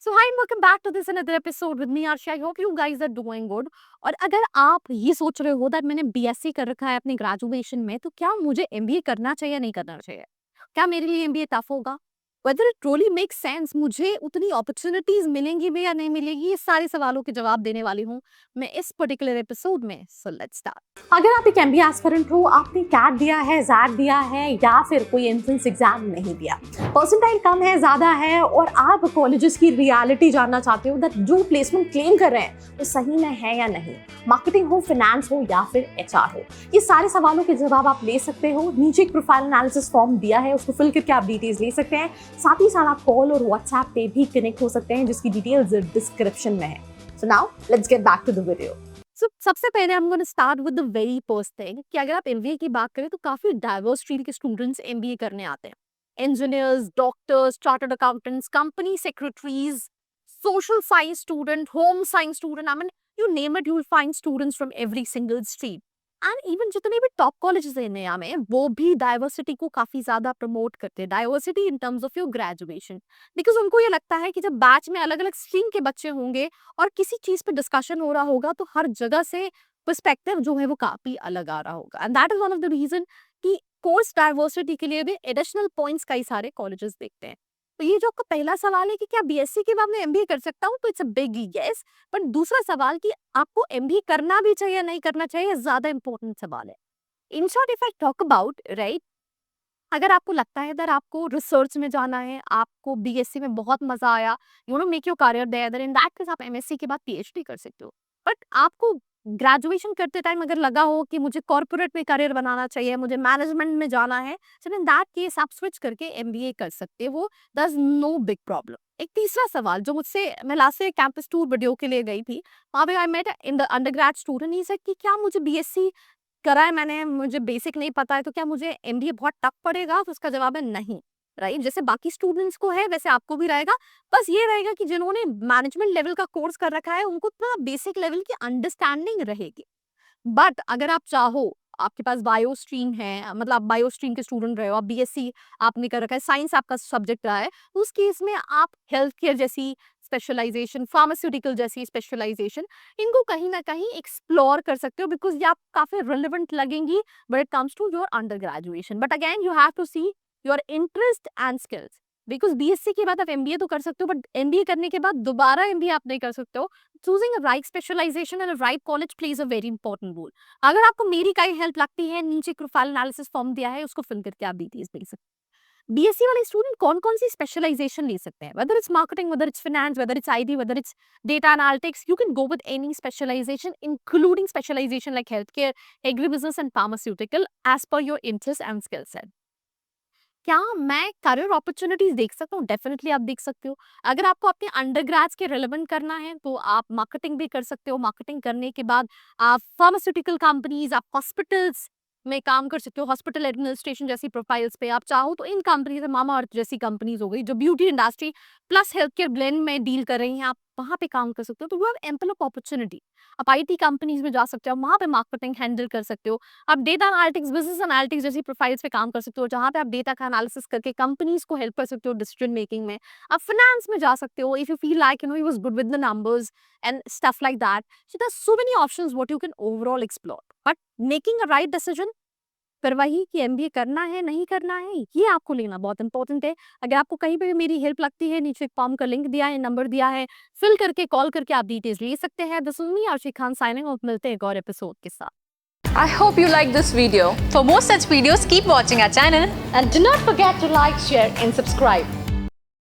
So hi and welcome back to this another episode with me Arshi. I hope you guys are doing good. और अगर आप ये सोच रहे हो दैट मैंने बीएससी कर रखा है अपनी ग्रेजुएशन में तो क्या मुझे एमबीए करना चाहिए या नहीं करना चाहिए? क्या मेरे लिए एमबीए टफ होगा? Whether it truly makes sense मुझे उतनी अपॉर्चुनिटीज मिलेंगी भी या नहीं मिलेगी, ये सारे सवालों के जवाब देने वाली हूँ मैं इस पर्टिकुलर एपिसोड में. So let's start. अगर आप एक एमबीए एस्पिरेंट हो, आपने कैट दिया है, जैट दिया है या फिर कोई एंट्रेंस एग्जाम नहीं दिया, परसेंटाइल कम है, ज़्यादा है और आप कॉलेजेस की रियलिटी जानना चाहते हो दैट जो प्लेसमेंट क्लेम कर रहे हैं वो सही में है या नहीं, मार्केटिंग हो, फाइनेंस हो या फिर एचआर हो, ये सारे सवालों के जवाब आप ले सकते हो. नीचे एक प्रोफाइल एनालिसिस फॉर्म दिया है, उसको फिल करके आप डिटेल्स ले सकते हैं. साथ ही साथ आप कॉल और व्हाट्सएप पे भी कनेक्ट हो सकते हैं जिसकी डिटेल्स डिस्क्रिप्शन में है. So now let's get back to the video. सबसे पहले I'm going to start with the very first thing कि अगर आप एमबीए की बात करें तो काफी डाइवर्स फील्ड के स्टूडेंट्स एमबीए करने आते हैं. Engineers, doctors, chartered accountants, company secretaries, social science student, home science student. I mean, you name it, you will find students from every single stream. And even जितने भी top colleges हैं India में वो भी diversity को काफी ज्यादा promote करते हैं. Diversity in terms of your graduation, because उनको ये लगता है कि जब बैच में अलग अलग स्ट्रीम के बच्चे होंगे और किसी चीज पे डिस्कशन हो रहा होगा तो हर जगह से पर्सपेक्टिव जो है वो काफी अलग आ रहा होगा. And that is one of the reason कि कोर्स डाइवर्सिटी के लिए भी एडिशनल पॉइंट्स कई सारे कॉलेजेस देखते हैं. तो ये जो आपका पहला सवाल है कि क्या बीएससी के बाद मैं एमबीए कर सकता हूँ, तो it's a big yes. But दूसरा सवाल कि आपको एमबीए करना भी चाहिए या नहीं करना चाहिए, ज्यादा इंपॉर्टेंट सवाल है. In short if I talk about right, अगर आपको लगता है अगर आपको रिसर्च में जाना है, आपको बीएससी में बहुत मजा आया, you know make your career there, in that case आप एमएससी के बाद पीएचडी कर सकते हो. बट आपको ग्रेजुएशन करते टाइम अगर लगा हो कि मुझे कॉर्पोरेट में करियर बनाना चाहिए, मुझे मैनेजमेंट में जाना है, सो इन दैट केस आप स्विच करके एमबीए कर सकते हो. That's no big problem. एक तीसरा सवाल जो मुझसे, मैं लास्ट से कैंपस टूर वीडियो के लिए गई थी, वहाँ पे I met in the undergrad student, he said कि क्या मुझे बीएससी करा है मैंने, मुझे बेसिक नहीं पता है, तो क्या मुझे एमबीए बहुत टफ पड़ेगा? तो उसका जवाब है नहीं. राइट, जैसे बाकी स्टूडेंट्स को है वैसे आपको भी रहेगा. बस ये रहेगा कि जिन्होंने मैनेजमेंट लेवल का कोर्स कर रखा है उनको थोड़ा बेसिक लेवल की अंडरस्टैंडिंग रहेगी. बट अगर आप चाहो, आपके पास बायो स्ट्रीम है, मतलब आप बायो स्ट्रीम के स्टूडेंट रहे हो, आप बीएससी आपने कर रखा है, साइंस आपका सब्जेक्ट रहा है, तो उस केस में आप हेल्थ केयर जैसी स्पेशलाइजेशन, फार्मास्यूटिकल जैसी स्पेशलाइजेशन, इनको कहीं ना कहीं एक्सप्लोर कर सकते हो, बिकॉज ये आप काफी रिलेवेंट लगेंगी but it comes to your under graduation. But again you have to see your interest and skills, because BSc के बाद आप एमबीए तो कर सकते हो बट एमबीए करने के बाद दोबारा एमबीए आप नहीं कर सकते हो. Choosing a right specialization and a right college plays a very important role. अगर आपको मेरी कहीं हेल्प लगती है, नीचे प्रोफाइल एनालिसिस फॉर्म दिया है, उसको फिल करके आप डिटेल्स भेज सकते हैं. बीएससी वाले स्टूडेंट कौन कौन सी स्पेशलाइजेशन ले सकते हैं, whether it's marketing, whether it's finance, whether it's IT, whether it's data analytics, you can go with any specialization including specialization like health care, agri business and pharmaceutical as per your interest and skill set. क्या मैं career opportunities देख सकता हूँ? Definitely आप देख सकते हो. अगर आपको अपने अंडरग्रेड्स के रिलेवेंट करना है तो आप मार्केटिंग भी कर सकते हो. मार्केटिंग करने के बाद आप फार्मास्यूटिकल कंपनीज, आप हॉस्पिटल्स में काम कर सकते हो, हॉस्पिटल एडमिनिस्ट्रेशन जैसी प्रोफाइल्स पे आप चाहो तो इन कंपनीज, मामा अर्थ जैसी कंपनीज हो गई जो beauty industry plus health care blend में डील कर रही हैं, आप वहाँ पे काम कर सकते हो. तो you have ample of opportunity. आप आईटी कंपनीज में जा सकते हो, वहाँ पे मार्केटिंग हैंडल कर सकते हो. आप डेटा एनालिटिक्स, बिजनेस एनालिटिक्स जैसी प्रोफाइल्स पे काम कर सकते हो, जहाँ पे आप डेटा का एनालिसिस करके कंपनीज को हेल्प कर सकते हो डिसीजन मेकिंग में. आप फाइनेंस में जा सकते हो if you feel like you know you was good with the numbers and stuff like that. So there are so many options what you can overall explore. But making a right decision, पर वही कि MBA करना है नहीं करना है, ये आपको लेना बहुत इंपॉर्टेंट है. अगर आपको कहीं पे भी मेरी हेल्प लगती है, नीचे एक फॉर्म का लिंक दिया है, नंबर दिया है, फिल करके कॉल करके आप डिटेल्स ले सकते हैं. This is me Arshi Khan signing off. मिलते हैं एक और एपिसोड के साथ. I hope you like this video. For more such videos, keep watching our channel. And do not forget to like, share and subscribe.